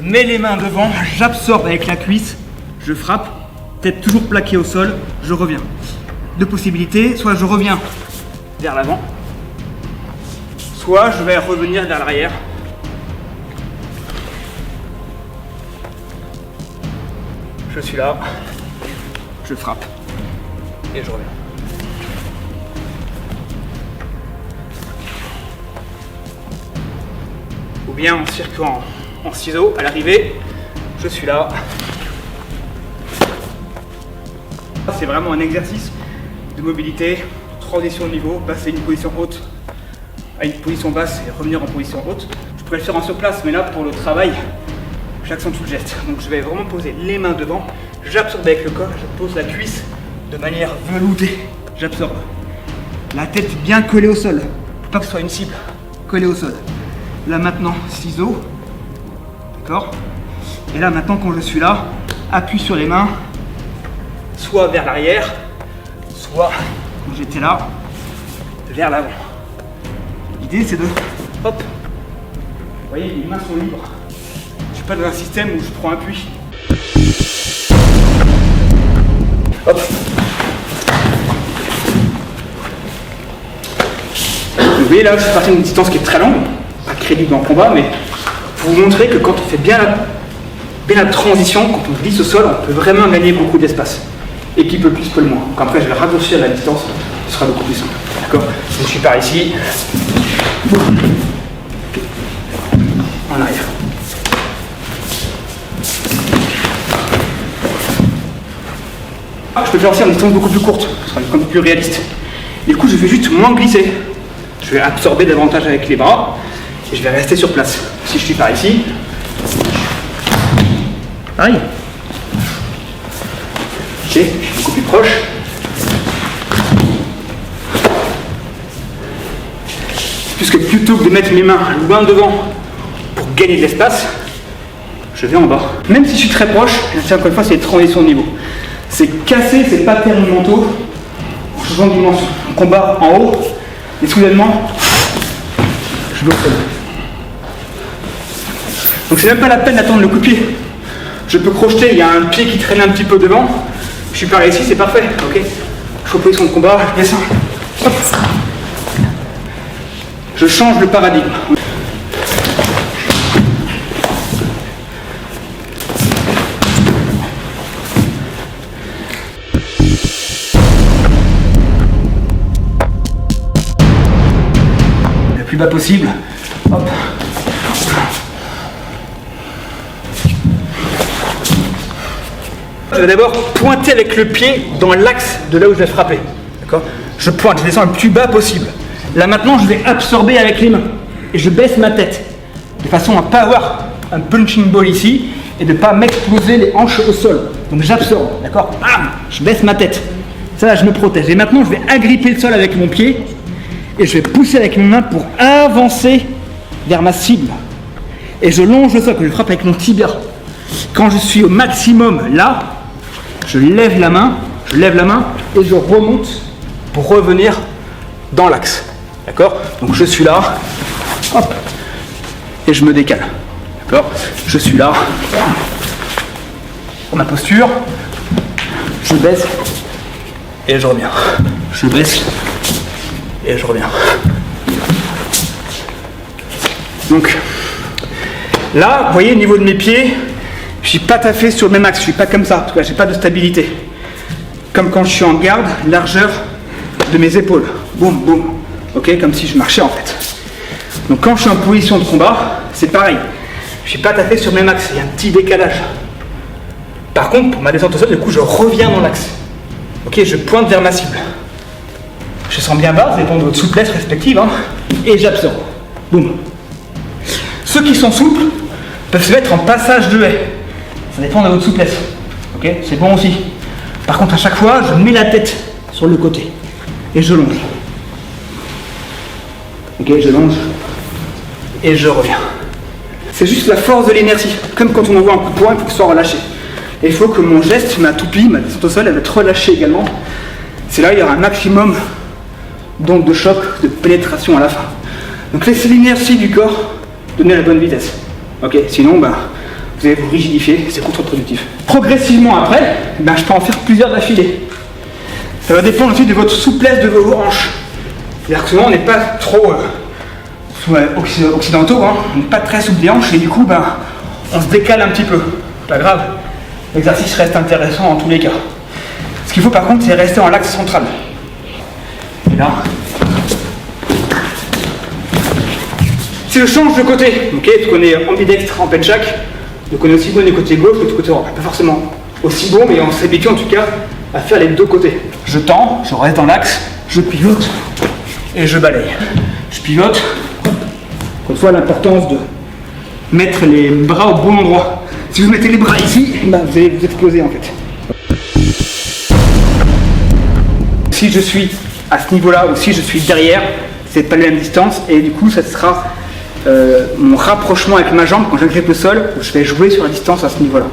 mets les mains devant, j'absorbe avec la cuisse, je frappe, tête toujours plaquée au sol, je reviens. Deux possibilités, soit je reviens vers l'avant, soit je vais revenir vers l'arrière. Je suis là, je frappe et je reviens. Ou bien en circuit en ciseaux, à l'arrivée, je suis là. C'est vraiment un exercice de mobilité, transition de niveau, passer d'une position haute à une position basse et revenir en position haute. Je pourrais le faire en sur place, mais là pour le travail, j'accentue le geste. Donc je vais vraiment poser les mains devant, j'absorbe avec le corps, je pose la cuisse de manière veloutée, j'absorbe. La tête bien collée au sol, pour pas que ce soit une cible, collée au sol. Là maintenant, ciseaux, d'accord? Et là maintenant quand je suis là, appui sur les mains, soit vers l'arrière, soit quand j'étais là, vers l'avant. L'idée c'est de, hop, vous voyez, les mains sont libres. Je suis pas dans un système où je prends appui. Hop. Vous voyez là, je suis parti d'une distance qui est très longue, pas crédible dans le combat, mais pour vous montrer que quand on fait bien la transition, quand on glisse au sol, on peut vraiment gagner beaucoup d'espace. Et qui peut plus, peut le moins. Donc après, je vais raccourcir la distance, ce sera beaucoup plus simple. D'accord? Je suis par ici. En arrière. Je peux le faire aussi en distance beaucoup plus courte, ce sera beaucoup plus réaliste. Et du coup, je vais juste moins glisser. Je vais absorber davantage avec les bras et je vais rester sur place. Si je suis par ici, pareil. Ok, je suis beaucoup plus proche. Puisque plutôt que de mettre mes mains loin devant pour gagner de l'espace, je vais en bas. Même si je suis très proche, encore une fois, c'est les transitions de niveau. C'est casser ces patterns mentaux en changeant de dimension. On combat en haut et soudainement, je vais au sol. Donc c'est même pas la peine d'attendre le coup de pied. Je peux crocheter, il y a un pied qui traîne un petit peu devant. Je suis par ici, c'est parfait. Ok. Je fais position de combat, je descends. Hop. Je change le paradigme. Le plus bas possible. Hop. Je vais d'abord pointer avec le pied dans l'axe de là où je vais frapper. D'accord? Je pointe, je descends le plus bas possible. Là maintenant, je vais absorber avec les mains. Et je baisse ma tête. De façon à ne pas avoir un punching ball ici et de ne pas m'exploser les hanches au sol. Donc j'absorbe, d'accord? Je baisse ma tête. Ça là, je me protège. Et maintenant, je vais agripper le sol avec mon pied et je vais pousser avec mes mains pour avancer vers ma cible. Et je longe le sol, que je frappe avec mon tibia. Quand je suis au maximum là, je lève la main et je remonte pour revenir dans l'axe. D'accord? Donc je suis là, hop, et je me décale. D'accord? Je suis là, pour ma posture, je baisse et je reviens. Je baisse et je reviens. Donc là, vous voyez, au niveau de mes pieds, je suis pas tout à fait sur le même axe, je suis pas comme ça, en tout cas, j'ai pas de stabilité. Comme quand je suis en garde, largeur de mes épaules. Boum, boum. Ok, comme si je marchais en fait. Donc quand je suis en position de combat, c'est pareil. Je suis pas tout à fait sur le même axe, il y a un petit décalage. Par contre, pour ma descente au sol, du coup, je reviens dans l'axe. Ok, je pointe vers ma cible. Je sens bien bas, ça dépend de votre souplesse respective, hein, et j'absorbe. Boum. Ceux qui sont souples peuvent se mettre en passage de haie. Ça dépend de votre souplesse. Ok, c'est bon aussi. Par contre, à chaque fois, je mets la tête sur le côté et je longe. Ok, je longe et je reviens. C'est juste la force de l'inertie. Comme quand on envoie un coup de poing, il faut que ce soit relâché. Et il faut que mon geste, ma toupie, ma descente au sol, elle va être relâchée également. C'est là où il y aura un maximum d'onde de choc, de pénétration à la fin. Donc laissez l'inertie du corps donner la bonne vitesse. Ok, sinon, vous allez vous rigidifier, c'est contre-productif. Progressivement après, ben, je peux en faire plusieurs d'affilée. Ça va dépendre ensuite de votre souplesse de vos hanches. C'est-à-dire que souvent on n'est pas trop occidentaux, hein. On n'est pas très souple des hanches et du coup ben, on se décale un petit peu. Pas grave, l'exercice reste intéressant en tous les cas. Ce qu'il faut par contre c'est rester en l'axe central. Et là, si je change de côté, ok, parce qu'on est ambidextre en penchak, donc on est aussi bon du côté gauche que du côté droit. Pas forcément aussi bon, mais on s'habitue en tout cas à faire les deux côtés. Je tends, je reste dans l'axe, je pivote et je balaye. Je pivote. Encore une fois, l'importance de mettre les bras au bon endroit. Si vous mettez les bras ici, bah, vous allez vous exploser en fait. Si je suis à ce niveau-là ou si je suis derrière, c'est pas la même distance et du coup, ça sera mon rapprochement avec ma jambe quand j'agrippe le sol, où je vais jouer sur la distance à ce niveau-là.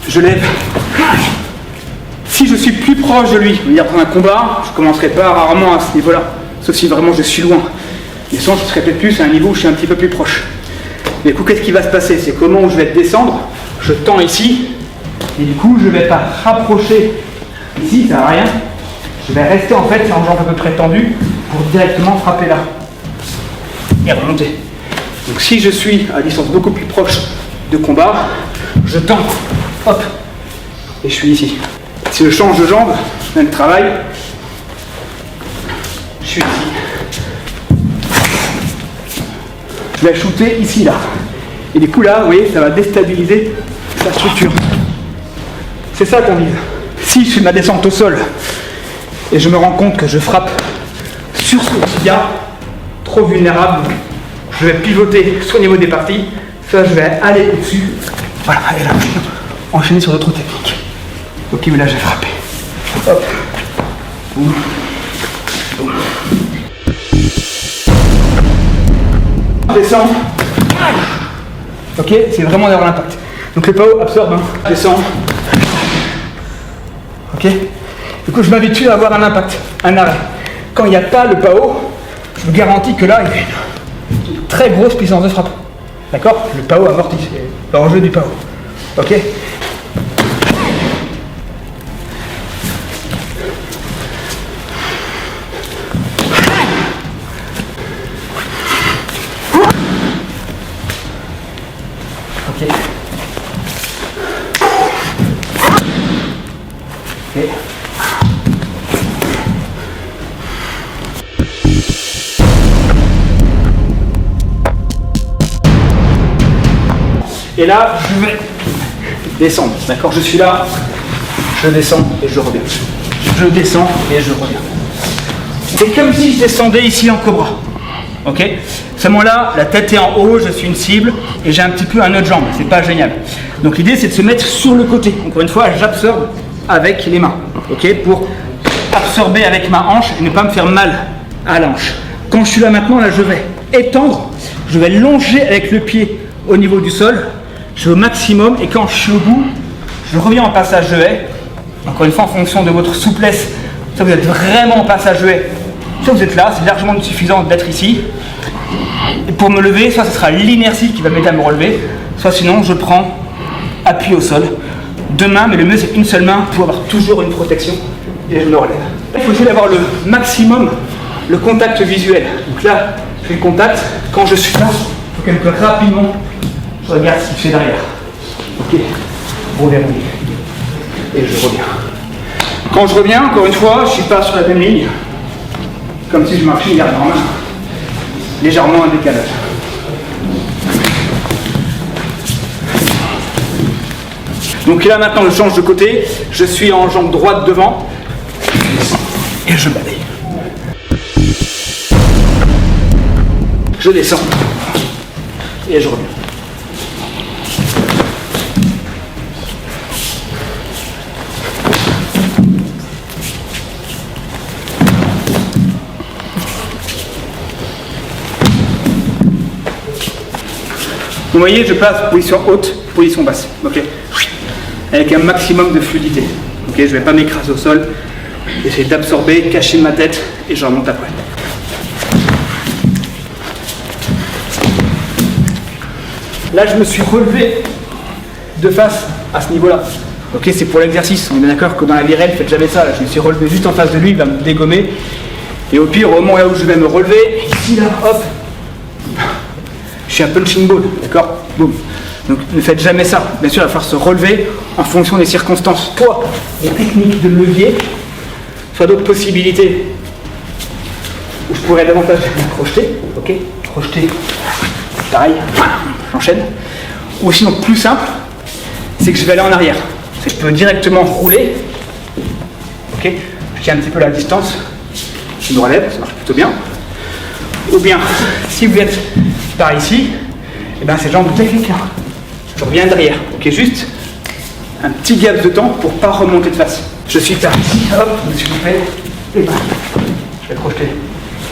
Je lève. Si je suis plus proche de lui, c'est-à-dire dans un combat, je ne commencerai pas rarement à ce niveau-là, sauf si vraiment je suis loin. Mais sinon, je serai peut-être plus à un niveau où je suis un petit peu plus proche. Mais du coup, qu'est-ce qui va se passer? C'est comment où je vais descendre, je tends ici, et du coup, je ne vais pas rapprocher ici, ça ne sert à rien. Je vais rester en fait en jambe à peu près tendue pour directement frapper là. Et remonter. Donc si je suis à distance beaucoup plus proche de combat, je tends, hop, et je suis ici. Si je change de jambe, même travail, je suis ici. Je vais shooter ici, là. Et du coup là, vous voyez, ça va déstabiliser sa structure. C'est ça qu'on vise. Si je fais ma descente au sol et je me rends compte que je frappe sur ce tibia, trop vulnérable, je vais pivoter soit au niveau des parties, soit je vais aller au-dessus. Voilà, et là, enchaîner sur d'autres techniques. Ok, mais là, je vais frapper. Hop. Boum. Boum. Descends. Ok, c'est vraiment d'avoir l'impact. Donc le PAO absorbe, hein. Descends. Ok. Du coup, je m'habitue à avoir un impact, un arrêt. Quand il n'y a pas le PAO, je vous garantis que là, il y a une très grosse puissance de frappe. D'accord? Le PAO amortit, c'est l'enjeu du PAO. Ok? Ok. Ok. Et là, je vais descendre, d'accord? Je suis là, je descends et je reviens. Je descends et je reviens. C'est comme si je descendais ici en cobra, ok? À ce moment-là, la tête est en haut, je suis une cible et j'ai un petit peu un autre jambe, c'est pas génial. Donc l'idée, c'est de se mettre sur le côté. Encore une fois, j'absorbe avec les mains, ok? Pour absorber avec ma hanche et ne pas me faire mal à l'hanche. Quand je suis là maintenant, là, je vais étendre, je vais longer avec le pied au niveau du sol. Je vais au maximum et quand je suis au bout, je reviens en passage de haie. Encore une fois, en fonction de votre souplesse, soit vous êtes vraiment en passage de haie, soit vous êtes là, c'est largement suffisant d'être ici. Et pour me lever, soit ce sera l'inertie qui va m'aider à me relever, soit sinon je prends appui au sol. Deux mains, mais le mieux c'est une seule main pour avoir toujours une protection et je me relève. Il faut essayer d'avoir le maximum le contact visuel. Donc là, je fais le contact. Quand je suis là, il faut que rapidement je regarde ce qu'il fait derrière. Ok, reverrouille. Et je reviens. Quand je reviens, encore une fois, je ne suis pas sur la même ligne. Comme si je marchais garde en main. Légèrement un décalage. Donc là maintenant je change de côté. Je suis en jambe droite devant. Et je balaye. Je descends. Et je reviens. Vous voyez, je passe position haute, position basse, ok, avec un maximum de fluidité. Ok, je ne vais pas m'écraser au sol, essayer d'absorber, cacher ma tête et je remonte après. Là, je me suis relevé de face à ce niveau-là. Ok, c'est pour l'exercice. On est bien d'accord que dans la vie réelle, faites jamais ça. Là, je me suis relevé juste en face de lui, il va me dégommer. Et au pire, au moment là où je vais me relever, ici, là, hop, je suis un punching ball, d'accord? Boum. Donc ne faites jamais ça. Bien sûr, il va falloir se relever en fonction des circonstances. Soit des techniques de levier, soit d'autres possibilités où je pourrais davantage projeter, ok? Projeter, pareil, j'enchaîne. Ou sinon, plus simple, c'est que je vais aller en arrière. C'est que je peux directement rouler, ok? Je tiens un petit peu la distance, je me relève, ça marche plutôt bien. Ou bien, si vous êtes par ici, et ben c'est le genre de technique là. Je reviens derrière, ok, juste un petit gap de temps pour pas remonter de face. Je suis par ici, hop, je me suis coupé, et ben, je vais projeter.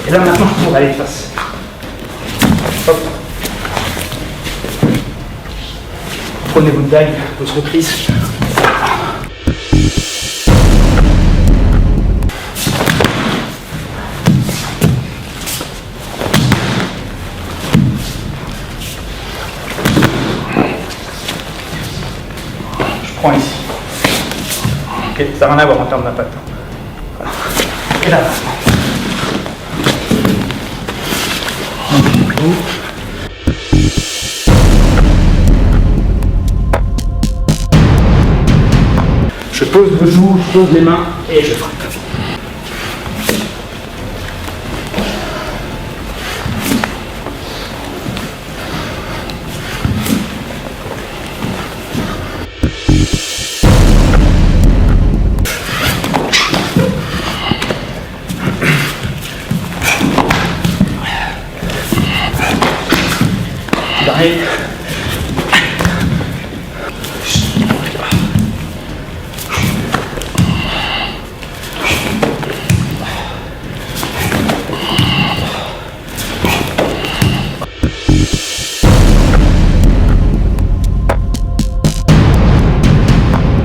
Et là maintenant, je pourrais aller de face. Hop. Prenez votre dague, votre reprise. Ici. Ok, ça n'a rien à voir en termes d'impact. Voilà. Et là, je pose le genou, je pose les mains et je frappe.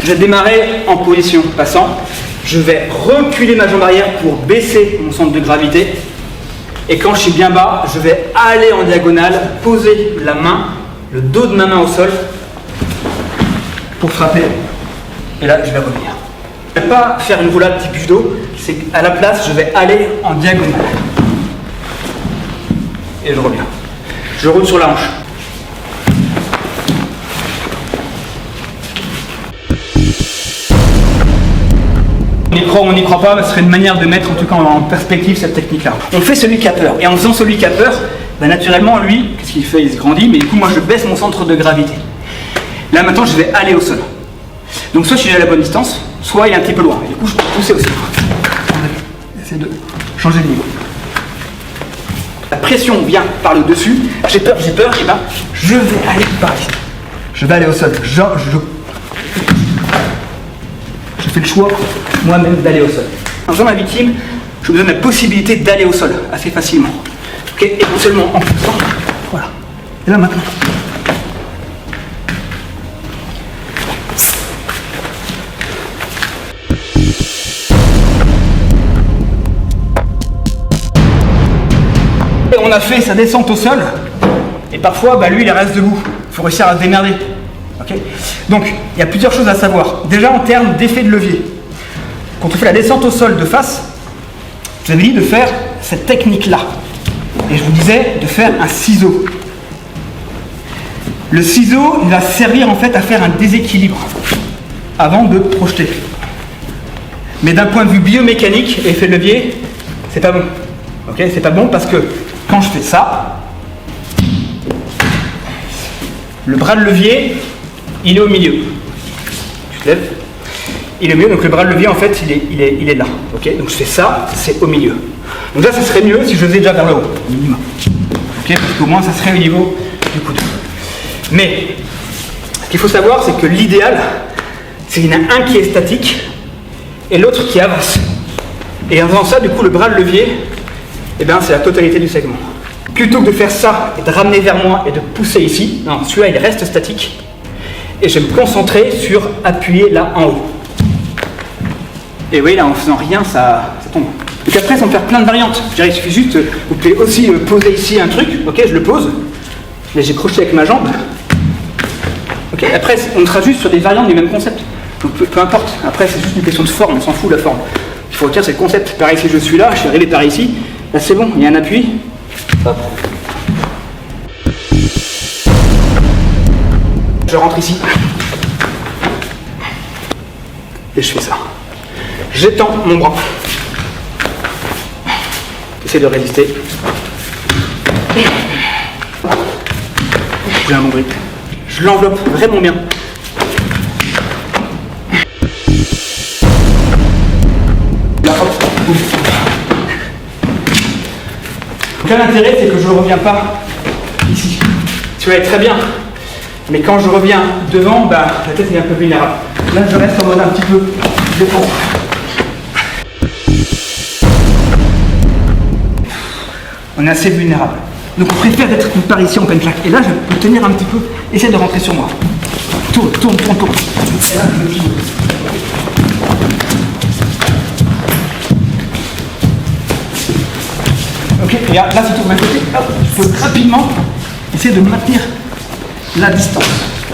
Je vais démarrer en position passant. Je vais reculer ma jambe arrière pour baisser mon centre de gravité. Et quand je suis bien bas, je vais aller en diagonale, poser la main, le dos de ma main au sol pour frapper. Et là, je vais revenir. Je ne vais pas faire une roulade type judo, c'est qu'à la place, je vais aller en diagonale. Et je reviens. Je roule sur la hanche. On y croit ou on n'y croit pas, ce serait une manière de mettre en tout cas en perspective cette technique-là. On fait celui qui a peur. Et en faisant celui qui a peur, ben naturellement, lui, qu'est-ce qu'il fait? Il se grandit, mais du coup, moi, je baisse mon centre de gravité. Là, maintenant, je vais aller au sol. Donc, soit je suis à la bonne distance, soit il est un petit peu loin. Et du coup, je peux pousser aussi. J'essaie de changer de niveau. La pression vient par le dessus. J'ai peur, et ben, je vais aller par ici. Je vais aller au sol. Je fais le choix moi-même d'aller au sol. En faisant ma victime, je me donne la possibilité d'aller au sol assez facilement. Ok, et non seulement en poussant. Voilà. Et là maintenant. Et on a fait sa descente au sol. Et parfois, bah, lui, il reste debout. Il faut réussir à se démerder. Okay. Donc, il y a plusieurs choses à savoir. Déjà, en termes d'effet de levier. Quand on fait la descente au sol de face, je vous avais dit de faire cette technique-là. Et je vous disais de faire un ciseau. Le ciseau, il va servir en fait à faire un déséquilibre avant de projeter. Mais d'un point de vue biomécanique, effet de levier, c'est pas bon. Okay, c'est pas bon parce que quand je fais ça, le bras de levier, il est au milieu. Tu te lèves. Il est au milieu, donc le bras de levier, en fait, il est là. Okay, donc je fais ça, c'est au milieu. Donc là, ça serait mieux si je faisais déjà vers le haut, au minimum. Okay, parce qu'au moins, ça serait au niveau du coude. Mais, ce qu'il faut savoir, c'est que l'idéal, c'est qu'il y en a un qui est statique et l'autre qui avance. Et en faisant ça, du coup, le bras de levier, eh ben, c'est la totalité du segment. Plutôt que de faire ça et de ramener vers moi et de pousser ici, non, celui-là, il reste statique. Et je vais me concentrer sur appuyer là en haut. Et oui, là, en faisant rien, ça tombe. Donc après, ça peut faire plein de variantes. Je dirais, il suffit juste, vous pouvez aussi poser ici un truc, ok, je le pose. Là, j'ai crocheté avec ma jambe. Ok, après, on sera juste sur des variantes du même concept. Donc peu importe. Après, c'est juste une question de forme, on s'en fout de la forme. Il faut retenir, c'est le concept. Pareil, si je suis là, je suis arrivé par ici. Là, c'est bon, il y a un appui. Hop. Je rentre ici. Et je fais ça. J'étends mon bras. J'essaie de résister. J'ai un bon grip. Je l'enveloppe vraiment bien. Là, hop. Donc là, l'intérêt, c'est que je ne reviens pas ici. Tu vas être très bien. Mais quand je reviens devant, bah, la tête est un peu vulnérable. Là, je reste en mode un petit peu défensif. On est assez vulnérable. Donc on préfère être par ici en pleine claque. Et là, je peux tenir un petit peu, essayer de rentrer sur moi. Tourne, tourne, tourne, tourne. Et là, je me plie. Ok, regarde, là, si tu tournes d'un côté, hop, je peux rapidement essayer de maintenir la distance.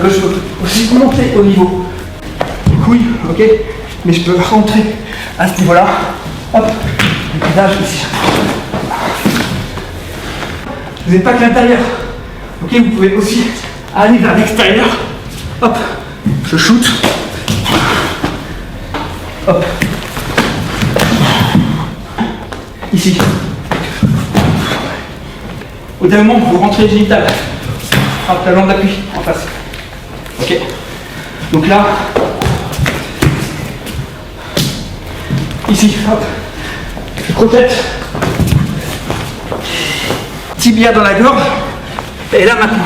Là, je peux aussi monter au niveau des couilles, ok, mais je peux rentrer à ce niveau-là. Hop, le visage ici. Vous n'êtes pas que l'intérieur, ok, vous pouvez aussi aller vers l'extérieur. Hop, je shoot. Hop. Ici. Au dernier moment, vous rentrez le génital. Frappe la langue d'appui en face. Ok. Donc là, ici, hop, je protège. Tibia dans la gorge. Et là maintenant.